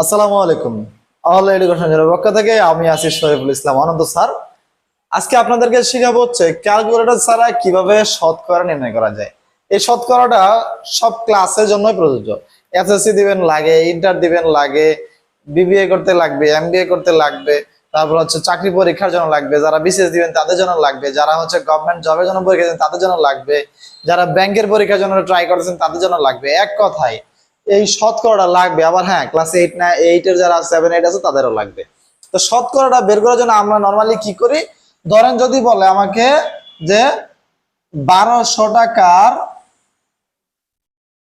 আসসালামু আলাইকুম। অল এডুকেশনের পক্ষ থেকে আমি আছি শরীফুল ইসলাম আনন্দ স্যার। আজকে আপনাদেরকে শেখাবো হচ্ছে ক্যালকুলেটর ছাড়া কিভাবে শতকরা নির্ণয় করা যায়। এই শতকরাটা সব ক্লাসের জন্যই প্রযোজ্য। এসএসসি দিবেন লাগে, ইন্টার দিবেন লাগে, বিবিএ করতে লাগবে, এমবিএ করতে লাগবে, তারপর হচ্ছে চাকরি পরীক্ষার জন্য লাগবে, যারা বিসিএস দিবেন তাদের জন্য লাগবে, যারা হচ্ছে গভর্নমেন্ট জবের জন্য পরীক্ষা দিবেন তাদের জন্য লাগবে, যারা ব্যাংকের পরীক্ষার জন্য ট্রাই করতেছেন তাদের জন্য লাগবে। এক কথায় এই শতকরাটা লাগবে। আবার হ্যাঁ, ক্লাস 8 এর যারা 7 8 আছে তাদেরও লাগবে। তো শতকরাটা বের করার জন্য আমরা নর্মালি কি করি, ধরেন যদি বলে আমাকে যে 1200 টাকার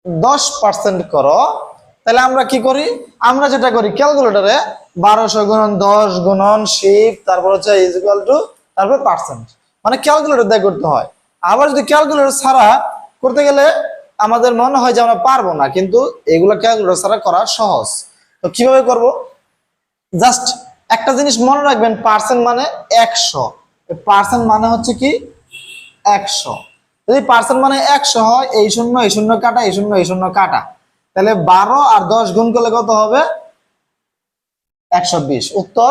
10% করো, তাহলে আমরা কি করি, আমরা যেটা করি ক্যালকুলেটরে 1200 গুণন 10 গুণন শিফট তারপর হচ্ছে ইজ ইকুয়াল টু তারপর পার্সেন্ট, মানে ক্যালকুলেটর দিয়ে করতে হয়। আবার যদি ক্যালকুলেটর ছাড়া করতে গেলে আমাদের মনে হয় যে আমরা পারবো না, কিন্তু এগুলো ক্যালকুলেটর ছাড়া করা সহজ। তো কিভাবে করব, জাস্ট একটা জিনিস মনে রাখবেন, পার্সেন্ট মানে 100, পার্সেন্ট মানে হচ্ছে কি 100। যদি পার্সেন্ট মানে 100 হয়, এই শূন্য কাটা, এই শূন্য কাটা, তাহলে 12 আর 10 গুণ করলে কত হবে, 120। উত্তর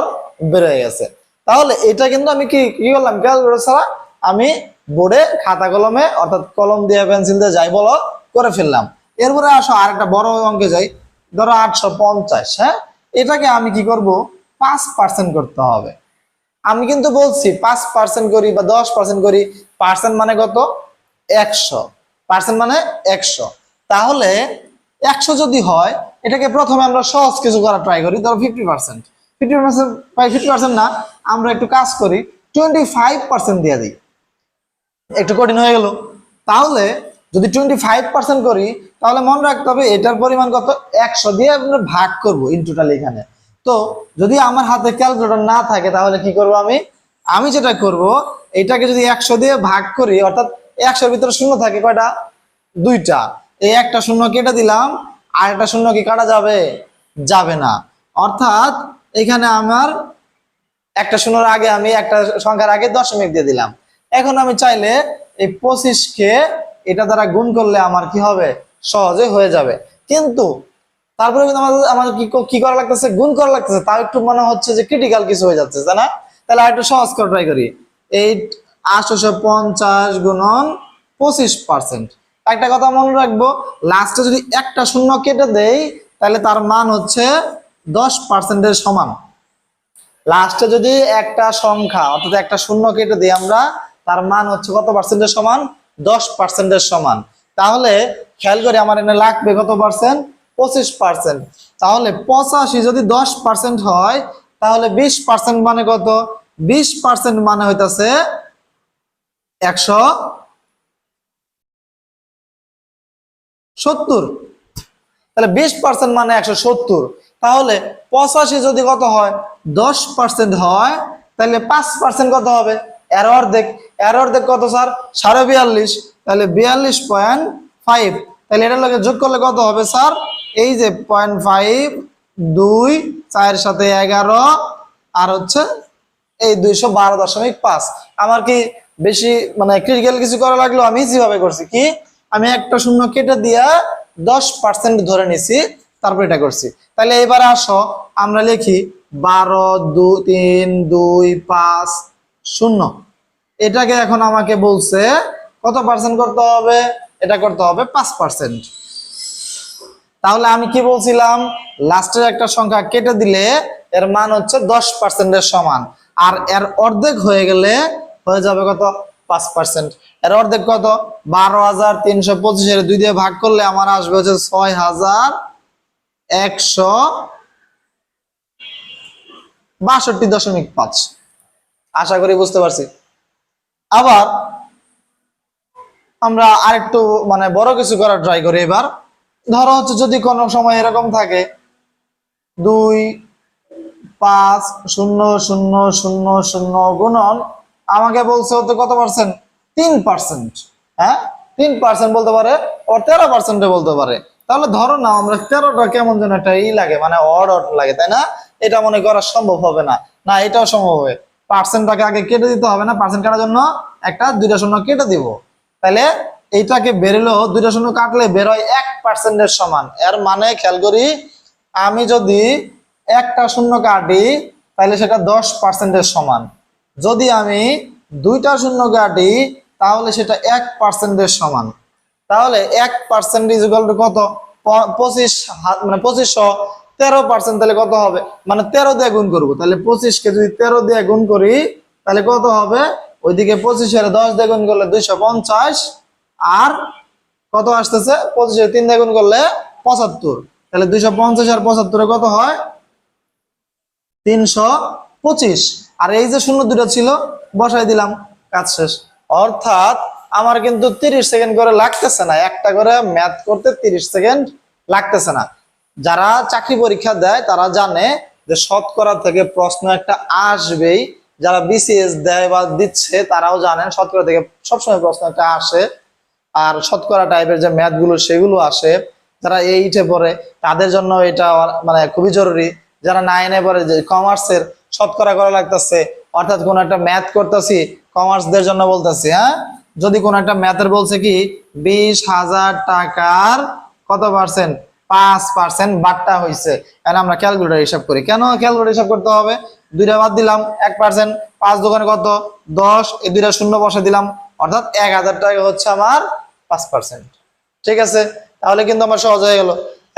বের হয়ে গেছে। তাহলে এটা কিন্তু আমি কি করলাম, ক্যালকুলেটর ছাড়া আমি বোর্ডে খাতা কলমে অর্থাৎ কলম দিয়ে পেন্সিল দিয়ে যাই বলো করে ফেললাম। এরপরে আসো আরেকটা বড় অঙ্কে যাই, ধরো 850। হ্যাঁ, এটাকে আমি কি করব, 5% করতে হবে। আমি কিন্তু বলছি 5% করি বা 10% করি, পার্সেন্ট মানে কত, 100, পার্সেন্ট মানে 100। তাহলে 100 যদি হয়, এটাকে প্রথমে আমরা সহজ কিছু করা ট্রাই করি, ধরো 50%। 50% না, আমরা একটু কাজ করি, 25% দিয়ে দিই, একটু কঠিন হয়ে গেল। তাহলে যদি 25% করি, তাহলে মনে রাখতে হবে এটার পরিমাণ কত, 100 দিয়ে আমরা ভাগ করবো ইনটোটাল এখানে। তো যদি আমার হাতে ক্যালকুলেটর না থাকে তাহলে কি করব, আমি যেটা করব, এটাকে যদি 100 দিয়ে ভাগ করি, অর্থাৎ 100-র ভিতরে শূন্য থাকে কয়টা, দুইটা, এই একটা শূন্য কেটে দিলাম, আর একটা শূন্য কি কাটা যাবে, যাবে না। অর্থাৎ এখানে আমার একটা শূন্যর আগে আমি একটা সংখ্যার আগে দশমিক দিয়ে দিলাম। এখন আমি চাইলে এই 25-কে এটা দ্বারা গুণ করলে আমার কি হবে, সহজে হয়ে যাবে। কিন্তু তারপরে কিন্তু আমাদের কি করা লাগতেছে, গুণ করা লাগতেছে, তাও একটু মনে হচ্ছে যে ক্রিটিক্যাল কিছু হয়ে যাচ্ছে, তাই না? তাহলে আর একটু সহজ করে ট্রাই করি, 850 গুণন 25%। একটা কথা মনে রাখবো, লাস্টে যদি একটা শূন্য কেটে দেই তাহলে তার মান হচ্ছে 10%-এর সমান। লাস্টে যদি একটা সংখ্যা অর্থাৎ একটা শূন্য কেটে দিই আমরা, তার মান হচ্ছে কত পার্সেন্টের সমান, 10%-এর সমান। তাহলে খেয়াল করি আমার এখানে লাগবে কত পার্সেন্ট, 25%। তাহলে 85 যদি 10% হয়, তাহলে 20% মানে কত, 20% মানে হইতাছে 170। তাহলে 20% মানে 170। তাহলে 85 যদি কত হয়, 10% হয়, তাহলে 5% কত হবে, এর অর্ধেক কত স্যার, 42.5। তাহলে 42.5, তাহলে এটার লগে যোগ করলে কত হবে স্যার, এই যে 0.5, 2, 4 সাথে 11, আর হচ্ছে এই 212.5। আমার কি বেশি মানে ক্রিটিক্যাল কিছু করা লাগলো, আমি যেভাবে করছি কি, আমি একটা শূন্য কেটে দিয়া 10% ধরে নিছি, তারপর এটা করছি। তাহলে এবার আসো আমরা লিখি 12, 2, 3, 2, 5, 0। এটাকে এখন আমাকে বলছে কত পার্সেন্ট করতে হবে, এটা করতে হবে 5%। তাহলে আমি কি বলছিলাম, লাস্টের একটা সংখ্যা কেটে দিলে এর মান হচ্ছে 10%-এর সমান, আর এর অর্ধেক হয়ে গেলে হয়ে যাবে কত, 5%। এর অর্ধেক কত, 12,325-এর 2 দিয়ে ভাগ করলে আমার আসবে হচ্ছে 6,162.5। আশা করি বুঝতে পারছি। আবার আমরা আরেকটু মানে বড় কিছু করার ট্রাই করি। এবার ধরো হচ্ছে যদি কোনো সময় এরকম থাকে 2,5,0,0,0 গুণন, আমাকে বলছে হতে কত পার্সেন্ট, 3%। হ্যাঁ, 3% বলতে পারে, ওর 13% বলতে পারে। তাহলে ধরো না আমরা 13টা কেমন যেন একটা লাগে, মানে অড লাগে, তাই না? এটা মনে করা সম্ভব হবে না, না এটাও সম্ভব হবে। পার্সেন্টটাকে আগে কেটে দিতে হবে না, পার্সেন্ট কাটার জন্য একটা 2টা শূন্য কেটে দিব। তাহলে এইটাকে বেরোলো 2টা শূন্য কাটলে বের হয় 1%-এর সমান। এর মানে খেয়াল করি আমি যদি একটা শূন্য কাটি তাহলে সেটা 10% সমান, যদি আমি দুইটা শূন্য কাটি তাহলে সেটা 1% সমান। তাহলে 1% ইজ ইকুয়াল টু কত? 25 মানে 2500 13%, তাহলে কত হবে? মানে 13 দিয়ে গুণ করবো, তাহলে 25 কে যদি 13 দিয়ে গুণ করি তাহলে কত হবে? ওইদিকে 25 এর 10 দিয়ে গুণ করলে 250, আর কত আসতেছে? 25 এর 3 দিয়ে গুণ করলে 75, তাহলে 250 আর 75 কত হয়? 325। আর এই যে শূন্য দুটো ছিল বসাই দিলাম, কাজ শেষ। অর্থাৎ আমার কিন্তু 30 সেকেন্ড করে লাগতেছে না, একটা করে ম্যাথ করতে 30 সেকেন্ড লাগতেছে না। যারা চাকরি পরীক্ষা দেয় তারা জানে যে শতকরা থেকে প্রশ্ন একটা আসবেই, যারা বিসিএস দেয় বা দিচ্ছে তারাও জানেন শতকরা থেকে সবসময় প্রশ্ন একটা আসে, আর শতকরা টাইপের যে ম্যাথ গুলো সেগুলো আসে। যারা এইটে পড়ে তাদের জন্য এটা মানে খুবই জরুরি। যারা 9-এ পড়ে, যে কমার্সের শতকরা করা লাগতেছে, অর্থাৎ কোন একটা ম্যাথ করতেছি, কমার্সদের জন্য বলতেছি, হ্যাঁ, যদি কোন একটা ম্যাথের বলছে কি 20,000 টাকার কত পার্সেন্ট? 5% বাট্টা হয়েছে, এখন আমরা ক্যালকুলেটর হিসাব করি। কেন ক্যালকুলেটর হিসাব করতে হবে? দুইটা বাদ দিলাম, 1%, 5 দোকানে কত? 10, এই দুইটা শূন্য বসে দিলাম, অর্থাৎ 1,000 টাকা হচ্ছে আমার 5%। ঠিক আছে, তাহলে কিন্তু আমার সহজ হয়ে গেল।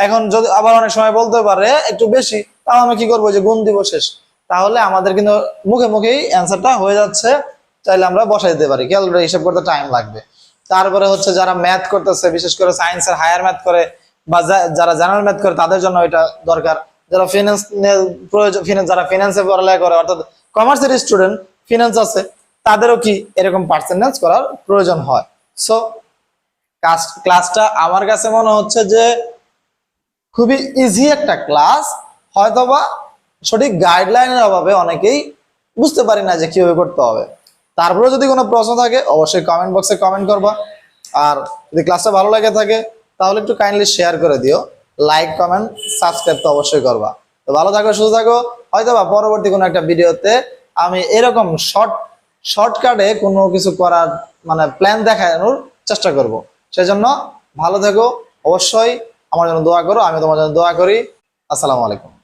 এখন যদি আবার অনেক সময় বলতে পারে একটু বেশি, তাও আমি কি করবো? যে গুণ দিব শেষ। তাহলে আমাদের কিন্তু মুখে মুখেই অ্যান্সারটা হয়ে যাচ্ছে, চাইলে আমরা বসাই দিতে পারি। ক্যালকুলেটর হিসাব করতে টাইম লাগবে। তারপরে হচ্ছে যারা ম্যাথ করতেছে, বিশেষ করে সায়েন্সের হায়ার ম্যাথ করে বা যারা জেনারেল ম্যাথ করে তাদের জন্য এটা দরকার। যারা ফিনান্স প্রয়োজন, যারা ফিনান্সে পড়ালেখা করে, অর্থাৎ কমার্সের স্টুডেন্ট, ফিনান্স আছে, তাদেরও কি এরকম পার্সেন্টেজ করার প্রয়োজন হয়। সো ক্লাসটা আমার কাছে মনে হচ্ছে যে খুবই ইজি একটা ক্লাস, হয়তোবা সঠিক গাইডলাইনের অভাবে অনেকেই বুঝতে পারি না যে কিভাবে করতে হবে। তারপরে যদি কোনো প্রশ্ন থাকে অবশ্যই কমেন্ট বক্সে কমেন্ট করবা। আর যদি ক্লাসটা ভালো লাগে থাকে তাহলে একটু কাইন্ডলি শেয়ার করে দিও, লাইক কমেন্ট সাবস্ক্রাইব তো অবশ্যই করবা। তো ভালো থাকো, সুস্থ থাকো। হয়তোবা পরবর্তী কোনো একটা ভিডিওতে আমি এরকম শর্টকাটে কোনো কিছু করার মানে প্ল্যান দেখানোর চেষ্টা করব। সেজন্য ভালো থেকো, অবশ্যই আমার জন্য দোয়া করো, আমি তোমার জন্য দোয়া করি। আসসালামু আলাইকুম।